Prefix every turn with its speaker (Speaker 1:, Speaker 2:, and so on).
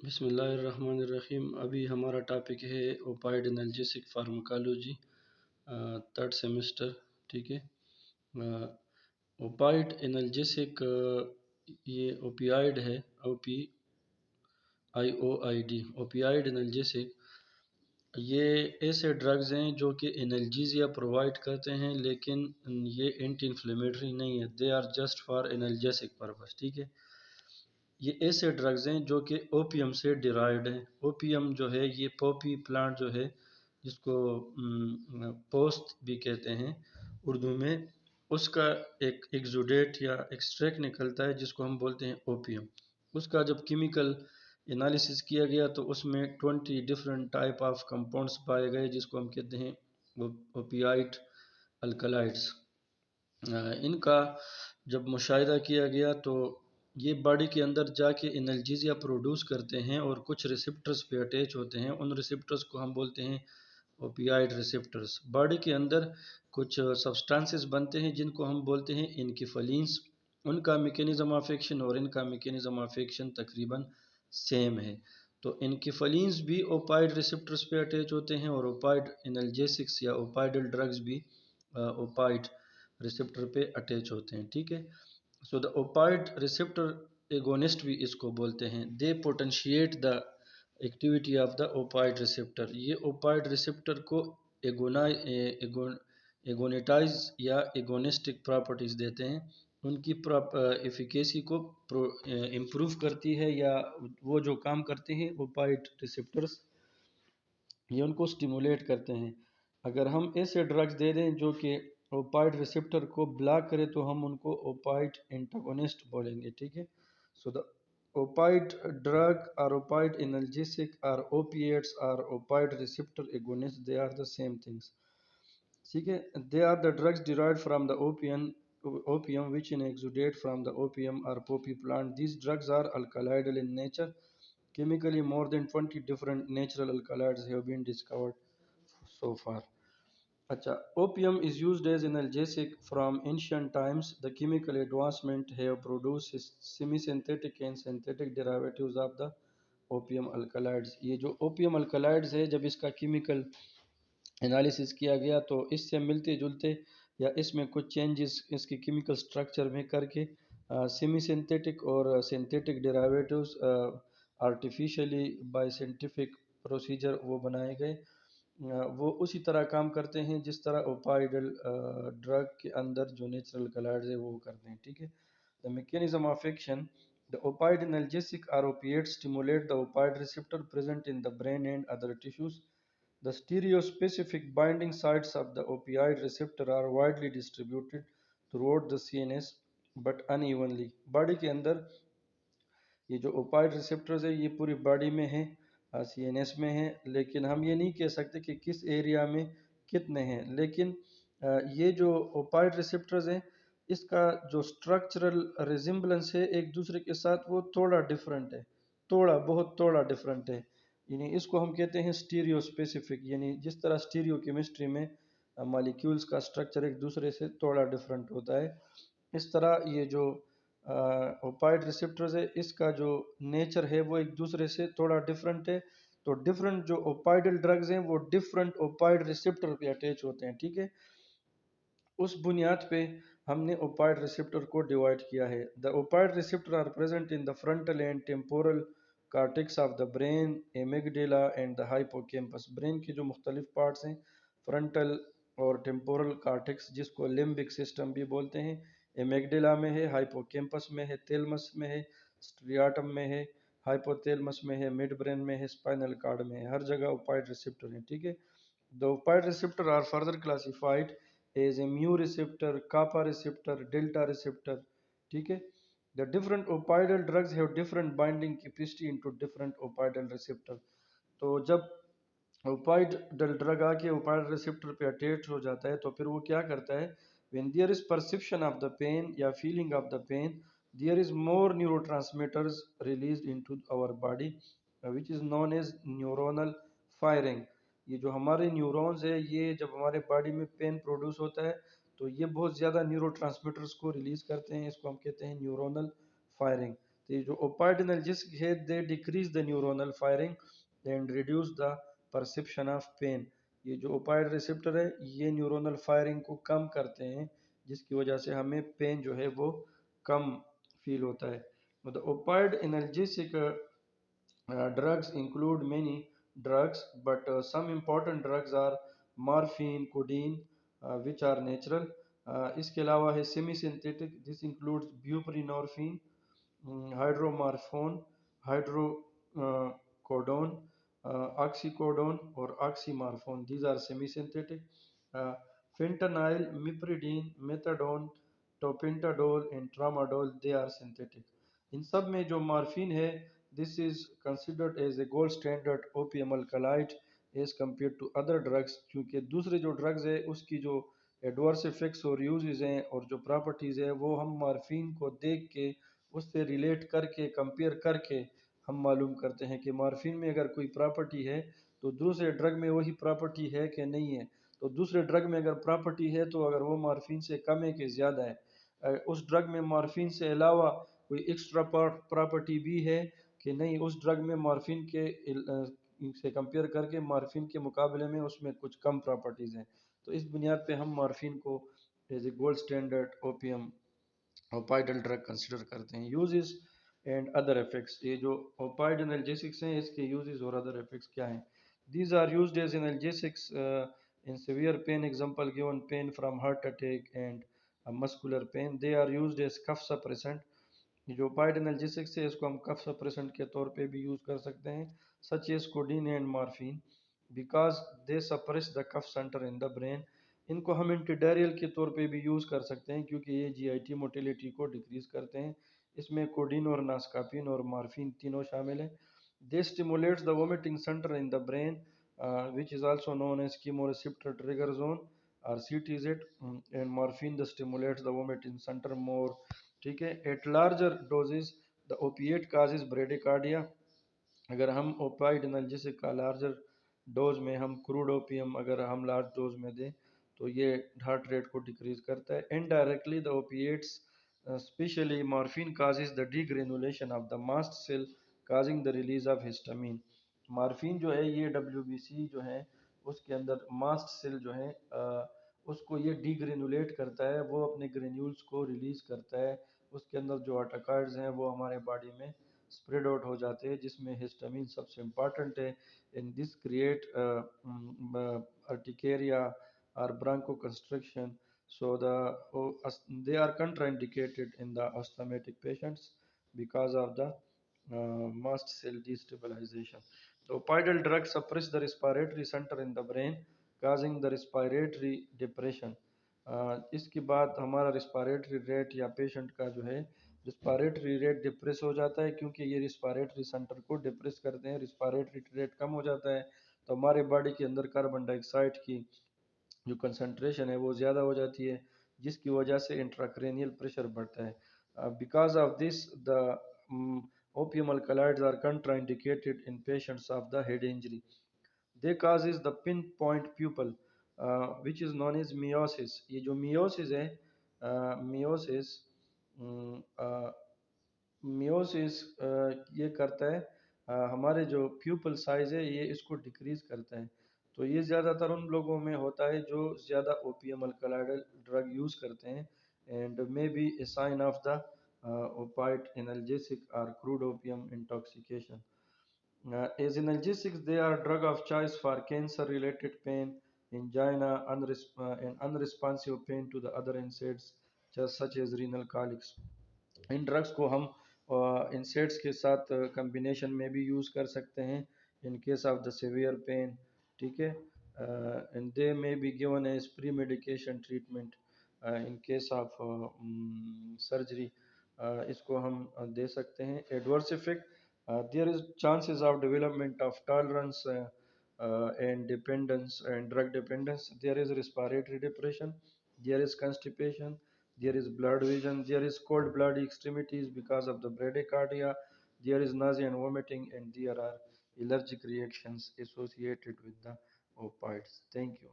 Speaker 1: बिस्मिल्लाहिर्रहमानिर्रहीम। अभी हमारा टॉपिक है ओपाइड एनाल्जेसिक फार्माकोलॉजी, थर्ड सेमेस्टर। ठीक है। ओपाइड एनाल्जेसिक ये ओपियाइड है, OPIOID, ओपियाइड एनाल्जेसिक। ये ऐसे ड्रग्स हैं जो कि एनाल्जीजिया प्रोवाइड करते हैं, लेकिन ये एंटी इन्फ्लेमेटरी नहीं है। They are just for analgesic purpose. ठीक है। ये ऐसे ड्रग्स हैं जो कि ओपियम से डिराइव्ड हैं। ओपियम जो है ये पॉपी प्लांट जो है, जिसको पोस्त भी कहते हैं उर्दू में, उसका एक एक्सुडेट या एक्सट्रैक्ट निकलता है जिसको हम बोलते हैं ओपियम। उसका जब केमिकल एनालिसिस किया गया तो उसमें 20 डिफरेंट टाइप ऑफ कंपाउंड्स पाए गए जिसको हम कहते हैं ओपियाइड अल्कलाइड्स। इनका जब मुशाहिदा किया गया तो ये बॉडी के अंदर जाके एनाल्जेसिया प्रोड्यूस करते हैं और कुछ रिसेप्टर्स पे अटैच होते हैं। उन रिसेप्टर्स को हम बोलते हैं ओपियाइड रिसेप्टर्स। बॉडी के अंदर कुछ सब्सटेंसेस बनते हैं जिनको हम बोलते हैं इनकिफलिन्स। उनका मैकेनिज्म ऑफ एक्शन और इनका मैकेनिज्म ऑफ एक्शन तकरीबन सेम है। तो इनकिफलिन्स भी ओपाइड रिसेप्टर्स पे अटैच होते हैं और ओपाइड एनाल्जेसिक्स या ओपाइडल ड्रग्स भी ओपाइड रिसेप्टर पे अटैच होते हैं। ठीक है। So the opioid receptor agonist भी इसको बोलते हैं। They potentiate the activity of the opioid receptor. ये ओपाइड रिसेप्टर को एगोनेटाइज या एगोनिस्टिक प्रॉपर्टीज देते हैं। उनकी एफिकेसी को इम्प्रूव करती है, या वो जो काम करते हैं ओपाइड रिसेप्टर्स, ये उनको स्टिमुलेट करते हैं। अगर हम ऐसे ड्रग्स दे दें जो कि ओपाइड रिसेप्टर को ब्लॉक करे तो हम उनको ओपाइड एंटागोनिस्ट बोलेंगे। ठीक है। सो द ओपाइड ड्रग और ओपाइड एनाल्जेसिक और ओपिएट्स और opioid receptor agonist, they are the same things. ठीक है। They are the drugs derived from the opium which in exudate from the opium or poppy plant. These drugs are alkaloidal in nature. Chemically, more than 20 different natural alkaloids have been discovered so far. Acha, opium is used as analgesic from ancient times. The chemical advancement have produced semi-synthetic and synthetic derivatives of the opium alkaloids. ये जो opium alkaloids है, जब इसका chemical analysis किया गया तो इससे मिलते जुलते या इसमें कुछ चेंजेस इसके केमिकल स्ट्रक्चर में करके सेमी सिंथेटिक और synthetic derivatives artificially bye scientific procedure वो बनाए गए। वो उसी तरह काम करते हैं जिस तरह ओपाइडल ड्रग के अंदर जो नेचुरल कलर्स है वो करते हैं। ठीक है। The mechanism of action, the opioid analgesic are opiate stimulate the opioid receptor present in the brain and other tissues. The stereospecific binding sites of the opioid receptor are widely distributed throughout the CNS but unevenly. Body के अंदर ये जो ओपाइड receptors है ये पूरी body में है, CNS में है, लेकिन हम ये नहीं कह सकते कि किस एरिया में कितने हैं। लेकिन ये जो ओपाइड रिसेप्टर्स हैं इसका जो स्ट्रक्चरल रिजेम्बलेंस है एक दूसरे के साथ वो थोड़ा डिफरेंट है, बहुत थोड़ा डिफरेंट है। यानी इसको हम कहते हैं स्टीरियो स्पेसिफिक, यानी जिस तरह स्टीरियो केमिस्ट्री में मॉलिक्यूल्स का स्ट्रक्चर एक दूसरे से थोड़ा डिफरेंट होता है, इस तरह ये जो ओपाइड रिसेप्टर्स है इसका जो नेचर है वो एक दूसरे से थोड़ा डिफरेंट है। तो डिफरेंट जो ओपाइडल ड्रग्स हैं वो डिफरेंट ओपाइड रिसेप्टर पे अटैच होते हैं। ठीक है। उस बुनियाद पे हमने ओपाइड रिसेप्टर को डिवाइड किया है। The opioid receptor are present in the frontal and temporal cortex of the brain, amygdala and the hippocampus. Brain के जो मुख्तलिफ पार्ट्स हैं, फ्रंटल और टेम्पोरल कार्टेक्स जिसको लिम्बिक सिस्टम भी बोलते हैं, एमिगडेला में है, हाइपोकैम्पस में है, थैलेमस में है, स्ट्रियाटम में है, हाइपोथैलेमस में है, मिड ब्रेन में है, स्पाइनल कार्ड में है, हर जगह ओपाइड रिसेप्टर है। ठीक है। The opioid receptor are further classified as a mu receptor, kappa receptor, delta receptor. ठीक है। The different opioidal drugs have different binding capacity into different opioidal receptor. तो जब ओपाइडल ड्रग आके ओपाइडल रिसेप्टर पे अटैच हो जाता है तो फिर वो क्या करता है, when there is perception of the pain या feeling of the pain, there is more neurotransmitters released into our body which is known as neuronal firing. ये जो हमारे न्यूरॉन्स है ये जब हमारे बॉडी में पेन प्रोड्यूस होता है तो ये बहुत ज़्यादा न्यूरोट्रांसमीटर्स को रिलीज करते हैं, इसको हम कहते हैं न्यूरोनल फायरिंग। तो ये जो ओपाइड एनाल्जेसिक है they decrease the neuronal firing and reduce the perception of pain. ये जो ओपाइड रिसेप्टर है ये न्यूरोनल फायरिंग को कम करते हैं, जिसकी वजह से हमें पेन जो है वो कम फील होता है। मतलब ओपाइड analgesic drugs include many drugs, but some important drugs are morphine, codeine, which are natural. इसके अलावा है semi synthetic, this includes buprenorphine, hydromorphone, hydrocodone, oxycodone और oxymorphone, these are semi synthetic. Fentanyl, mipridine, methadone, topentadol and tramadol, they are synthetic. इन सब में जो morphine है, this is considered as a gold standard opium alkaloid as compared to other drugs, क्योंकि दूसरे जो drugs है उसकी जो एडवर्स इफेक्ट्स और यूजेस हैं और जो प्रॉपर्टीज़ है वो हम मार्फिन को देख के उससे रिलेट करके कंपेयर करके हम मालूम करते हैं कि मार्फिन में अगर कोई प्रॉपर्टी है तो दूसरे ड्रग में वही प्रॉपर्टी है कि नहीं है। तो दूसरे ड्रग में अगर प्रॉपर्टी है तो अगर वो मार्फिन से कम है कि ज़्यादा है, उस ड्रग में मार्फिन से अलावा कोई एक्स्ट्रा प्रॉपर्टी भी है कि नहीं, उस ड्रग में मॉर्फिन के से कंपेयर करके मॉर्फिन के मुकाबले में उसमें कुछ कम प्रॉपर्टीज़ हैं। तो इस बुनियाद पे हम मॉर्फिन को as a gold standard opium opioidal drug consider करते हैं। यूजेस एंड अदर इफेक्ट्स, ये जो ओपाइड एनाल्जेसिक्स हैं इसके यूजेस और अदर इफेक्ट्स क्या हैं। These are used as analgesics in severe pain, example given pain from heart attack and muscular pain. They are used as cough suppressant, जो opioid analgesics है इसको हम कफ सप्रेसेंट के तौर पे भी यूज़ कर सकते हैं, such as codeine and morphine, because they suppress the cough centre in the brain. इनको हम एंटीडायरियल के तौर पे भी यूज़ कर सकते हैं क्योंकि ये जीआईटी मोटिलिटी को डिक्रीज करते हैं। इसमें कोडीन और नास्कापिन और मॉर्फिन तीनों शामिल हैं। They stimulates the vomiting center in the brain which is also known as chemoreceptor trigger zone और CTZ, and morphine the stimulates the vomiting center more. ठीक है, at larger doses the opiate causes bradycardia. अगर हम opioid analgesic का larger dose में हम crude opium अगर हम लार्ज डोज में दें तो ये हार्ट रेट को डिक्रीज करता है। Indirectly the opiates specially morphine causes the degranulation of the mast cell causing the release of histamine. Morphine जो है ये डब्ल्यूबीसी जो है उसके अंदर मास्ट सेल जो है उसको ये डीग्रेनुलेट करता है, वो अपने ग्रेन्यूल्स को रिलीज करता है। उसके अंदर जो ऑटोकार्ड्स हैं वो हमारे बॉडी में स्प्रेड आउट हो जाते हैं, जिसमें हिस्टामिन सबसे इम्पॉर्टेंट है। इन दिस क्रिएट अर्टिकेरिया और Bronco construction, so they are contraindicated in the asthmatic patients because of the mast cell destabilization. The opioid drug suppress the respiratory center in the brain, causing the respiratory depression. इसके बाद हमारा respiratory rate या patient का जो है respiratory rate depress हो जाता है, क्योंकि ये रिस्पायरेटरी सेंटर को डिप्रेस करते हैं। रिस्पायरेटरी रेट कम हो जाता है तो हमारे बॉडी के अंदर कार्बन डाइऑक्साइड की जो कंसंट्रेशन है वो ज़्यादा हो जाती है, जिसकी वजह से इंट्राक्रेनियल प्रेशर बढ़ता है। Because of this the opium alkaloids are contraindicated in patients of the head injury. They causes the pinpoint pupil which is known as meiosis. ये जो meiosis है meiosis मियोसिस ये करता है हमारे जो प्यूपल साइज है ये इसको डिक्रीज करता है। तो ये ज़्यादातर उन लोगों में होता है जो ज़्यादा ओपियम अल्कलॉइड ड्रग यूज़ करते हैं, and may be a sign of the opioid analgesic और crude opium intoxication. As analgesics, they are drug of choice for cancer-related pain, angina, and unresponsive pain to the other NSAIDs, just such as renal colics. In drugs को हम insets के साथ combination में भी use कर सकते हैं in case of the severe pain. ठीक है, and they may be given as pre medication treatment in case of surgery, इसको हम दे सकते हैं। Adverse effect, there is chances of development of tolerance and dependence and drug dependence. There is respiratory depression, there is constipation, there is blurred vision, there is cold bloody extremities because of the bradycardia, there is nausea and vomiting, and there are allergic reactions associated with the opioids. Thank you.